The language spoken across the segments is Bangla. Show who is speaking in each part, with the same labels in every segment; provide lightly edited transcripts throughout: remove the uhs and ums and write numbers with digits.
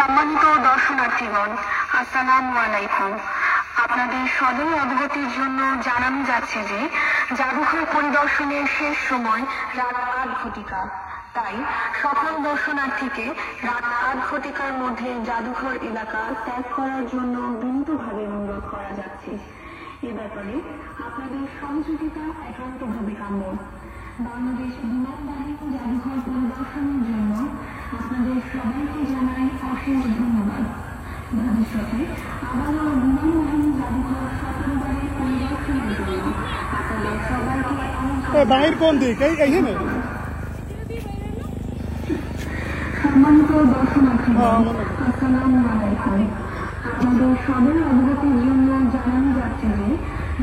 Speaker 1: সম্মানিত দর্শনার্থীগণ, আসসালামু আলাইকুম। আপনাদের সদয় অবগতির জন্য জানানো যাচ্ছে যে জাদুঘর পরিদর্শনের শেষ সময় রাত 8 তাই সকল দর্শনার্থীকে রাত 8 মধ্যে জাদুঘর এলাকা ত্যাগ করার জন্য বিনীতভাবে অনুরোধ করা যাচ্ছে। এ ব্যাপারে আপনাদের সহযোগিতা একান্তভাবে কাম্য। বাংলাদেশ বিমান বাহিনী জাদুঘর পরিদর্শনের জন্য আপনাদের সবাইকে জানাই অশেষ ধন্যবাদ। ভবিষ্যতে আবারও বিমান বাহিনী জাদুঘর সফলভাবে পরিদর্শনের জন্য আপনাদের সবাইকে
Speaker 2: বাহির কোন দিক এইখানে
Speaker 1: সম্মানিত দর্শনার্থীগণ, আসসালামু আলাইকুম। আপনাদের সদয় অবগতির জন্য জানানো যাচ্ছে যে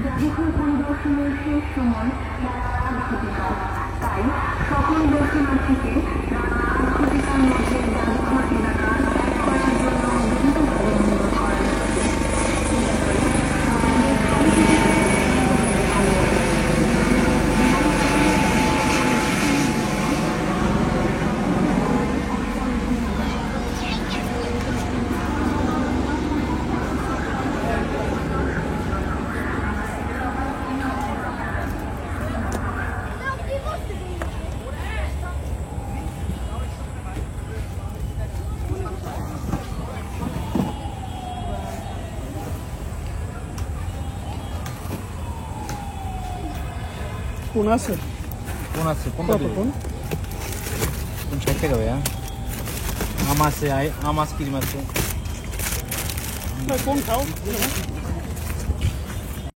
Speaker 1: জাদুঘর পরিদর্শনের শেষ সময় রাত 8 তাই সকল দর্শনার্থীকে রাত 8 মধ্যে জাদুঘর এলাকা ত্যাগ করার জন্য বিনীতভাবে অনুরোধ করা যাচ্ছে।
Speaker 2: কোন আছে
Speaker 3: কোন সাইড থেকে ভাইয়া আম আছে আম আইসক্রিম আছে
Speaker 2: কোন খাও